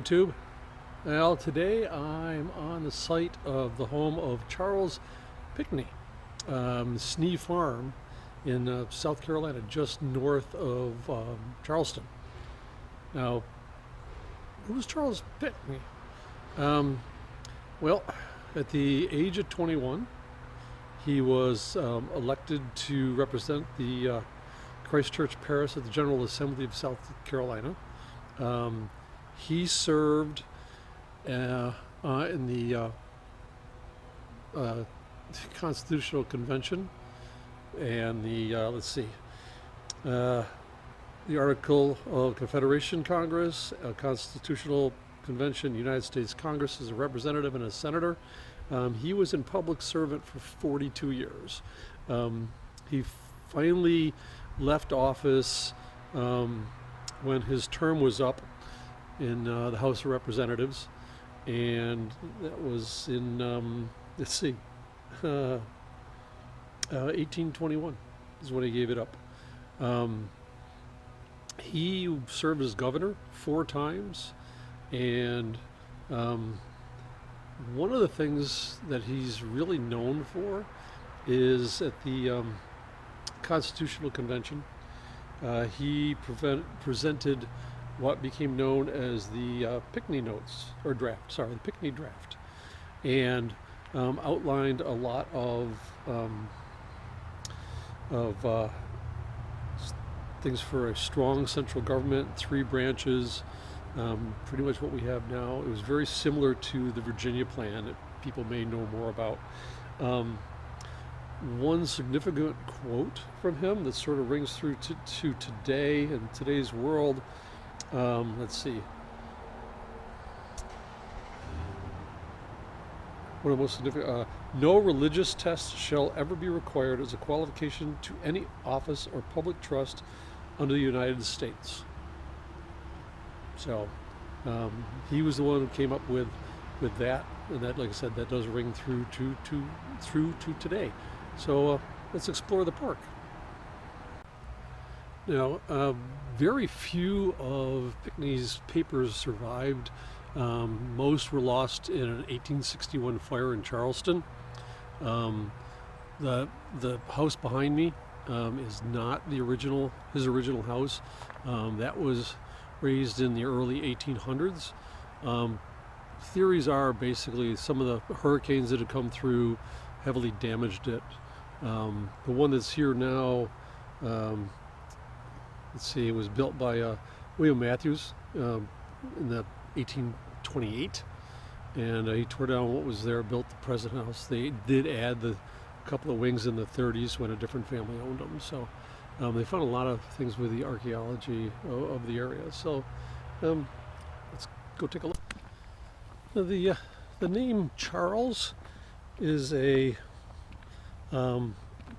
YouTube. Well, today I'm on the site of the home of Charles Pickney, Snee Farm in South Carolina, just north of Charleston. Now, who's Charles Pickney? Well, at the age of 21, he was elected to represent the Christ Church Parish at the General Assembly of South Carolina. He served in the Constitutional Convention and the the Article of Confederation Congress, Constitutional Convention, United States Congress as a representative and a senator. He was in public servant for 42 years. He finally left office when his term was up in the House of Representatives, and that was in 1821 is when he gave it up. He served as governor 4 times, and one of the things that he's really known for is at the Constitutional Convention, he presented what became known as the Pickney notes, or draft, sorry, the Pickney draft, and outlined a lot of things for a strong central government, 3 branches, pretty much what we have now. It was very similar to the Virginia plan that people may know more about. One significant quote from him that sort of rings through to today and today's world. Let's see. One of the most significant, no religious test shall ever be required as a qualification to any office or public trust under the United States. So he was the one who came up with that, and that, like I said, that does ring through to today. So let's explore the park. Now, very few of Pickney's papers survived. Most were lost in an 1861 fire in Charleston. The house behind me is not his original house. That was raised in the early 1800s. Theories are basically some of the hurricanes that had come through heavily damaged it. The one that's here now, let's see, it was built by William Matthews in the 1828, and he tore down what was there, built the present house. They did add a couple of wings in the 30s when a different family owned them. So they found a lot of things with the archaeology of the area. So let's go take a look. Now, the name Charles is a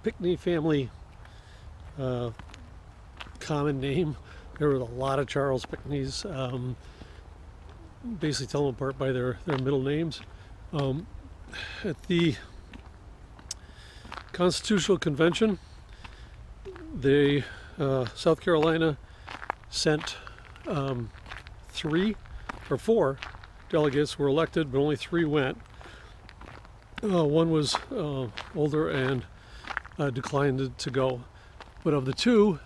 Pickney family common name. There were a lot of Charles Pickneys. Basically tell them apart by their middle names. At the Constitutional Convention, South Carolina sent 3 or 4 delegates were elected, but only 3 went. One was older and declined to go. But of the 2,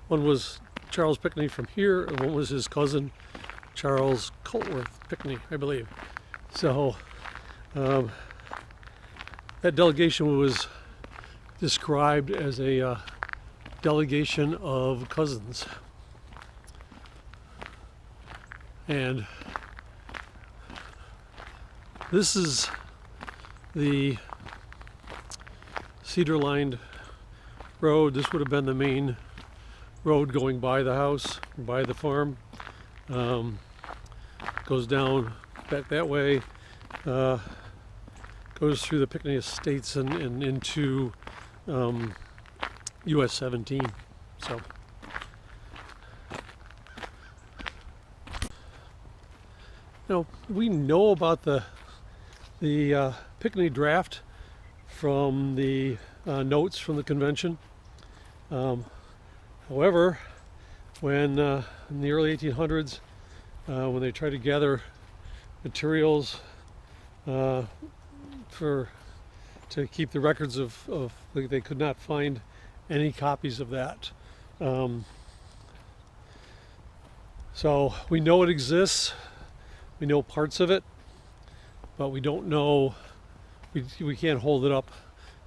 one was Charles Pickney from here, and one was his cousin, Charles Coltworth Pickney, I believe. So that delegation was described as a delegation of cousins. And this is the cedar-lined road. This would have been the main road going by the house, by the farm. Goes down back that way, goes through the Pickney Estates and into US 17. So now we know about the Pickney draft from the notes from the convention. However, when in the early 1800s, when they tried to gather materials for to keep the records of they could not find any copies of that. So we know it exists, we know parts of it, but we don't know, we can't hold it up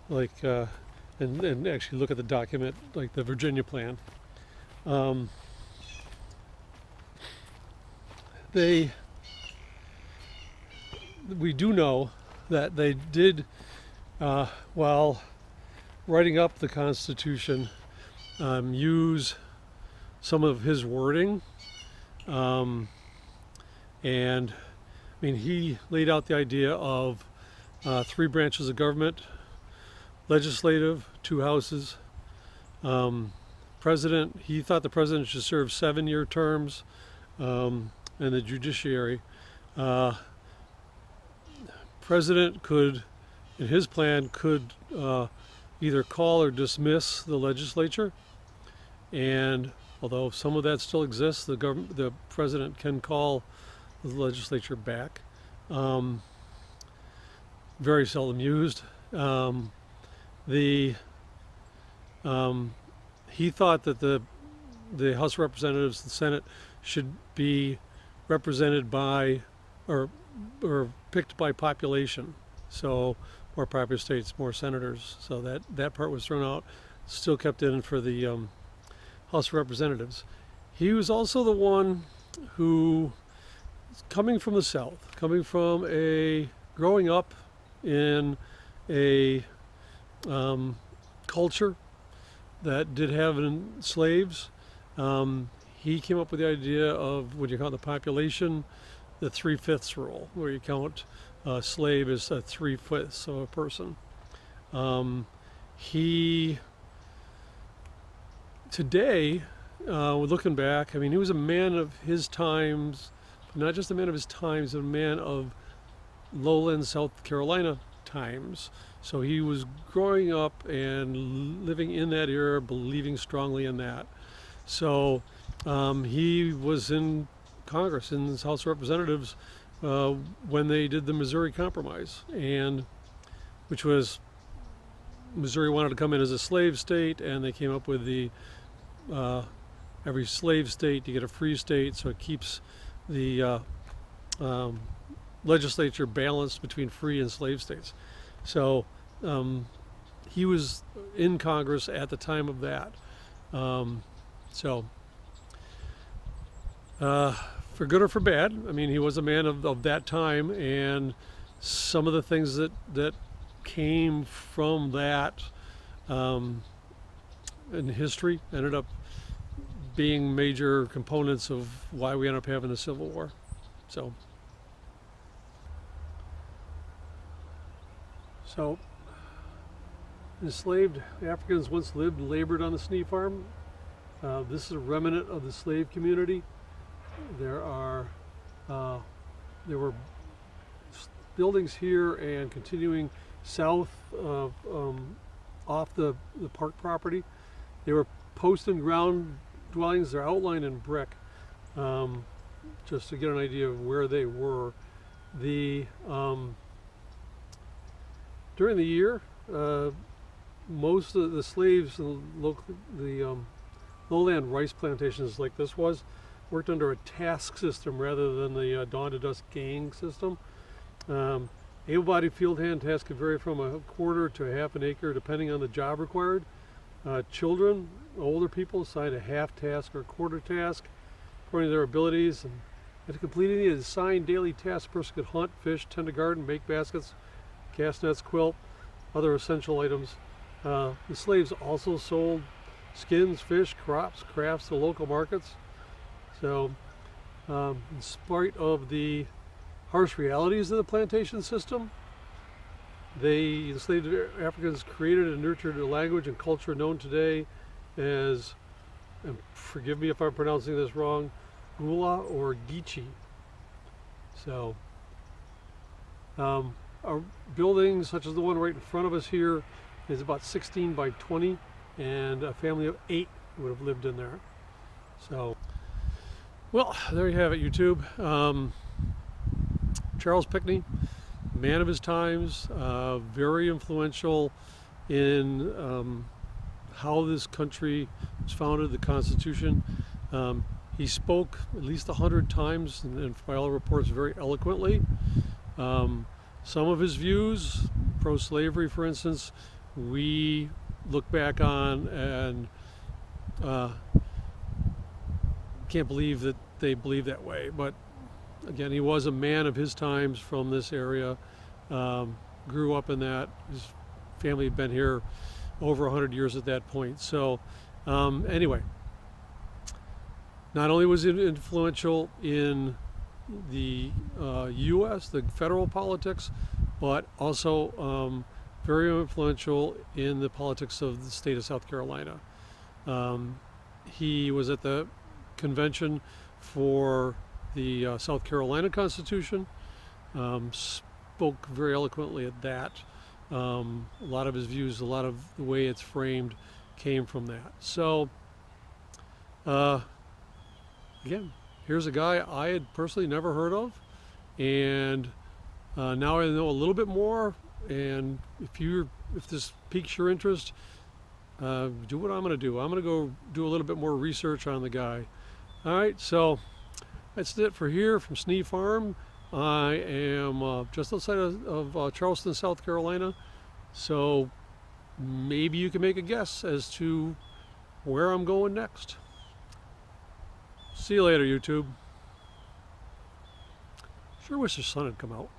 like and actually look at the document like the Virginia plan. We do know that they did, while writing up the Constitution, use some of his wording. And I mean, he laid out the idea of 3 branches of government: legislative, 2 houses, president. He thought the president should serve 7-year terms, and the judiciary. President could, in his plan, could either call or dismiss the legislature, and although some of that still exists, the president can call the legislature back. Very seldom used. He thought that the House of Representatives, the Senate, should be represented by or picked by population. So more populous states, more senators. So that part was thrown out. Still kept in for the House of Representatives. He was also the one who, coming from the South, growing up in a culture that did have slaves, he came up with the idea of what you call the population, the 3/5 rule, where you count a slave as 3/5 of a person. Today, looking back, I mean, he was a man of his times, but not just a man of his times, a man of lowland South Carolina times. So he was growing up and living in that era, believing strongly in that. So he was in Congress, in the House of Representatives, when they did the Missouri Compromise, and which was Missouri wanted to come in as a slave state, and they came up with the every slave state you get a free state, so it keeps the legislature balanced between free and slave states. So he was in Congress at the time of that. For good or for bad, I mean, he was a man of that time, and some of the things that came from that in history ended up being major components of why we ended up having the Civil War. So enslaved Africans once lived and labored on the Snee Farm. This is a remnant of the slave community. There were buildings here and continuing south of off the park property. They were post and ground dwellings. They're outlined in brick, just to get an idea of where they were. During the year, most of the slaves in the lowland rice plantations, like this was, worked under a task system rather than the dawn to dusk gang system. Able-bodied field hand tasks could vary from a quarter to a half an acre depending on the job required. Children, older people, assigned a half task or quarter task according to their abilities. And after completing the assigned daily tasks, a person could hunt, fish, tend a garden, make baskets, cast nets, quilt, other essential items. The slaves also sold skins, fish, crops, crafts to local markets. So, in spite of the harsh realities of the plantation system, the enslaved Africans created and nurtured a language and culture known today as, and forgive me if I'm pronouncing this wrong, Gula or Geechee. So, our building, such as the one right in front of us here, is about 16 by 20, and a family of 8 would have lived in there. So, well, there you have it, YouTube. Charles Pickney, man of his times, very influential in how this country was founded, the Constitution. He spoke at least 100 times and filed reports very eloquently. Some of his views, pro-slavery for instance, we look back on and can't believe that they believe that way. But again, he was a man of his times from this area, grew up in that. His family had been here over 100 years at that point. So anyway, not only was it influential in the U.S., the federal politics, but also very influential in the politics of the state of South Carolina. He was at the convention for the South Carolina Constitution, spoke very eloquently at that. A lot of his views, a lot of the way it's framed came from that. So again, here's a guy I had personally never heard of, and now I know a little bit more. And if this piques your interest, do what I'm going to do. I'm going to go do a little bit more research on the guy. All right, so that's it for here from Snee Farm. I am just outside of Charleston, South Carolina. So maybe you can make a guess as to where I'm going next. See you later, YouTube. Sure wish the sun had come out.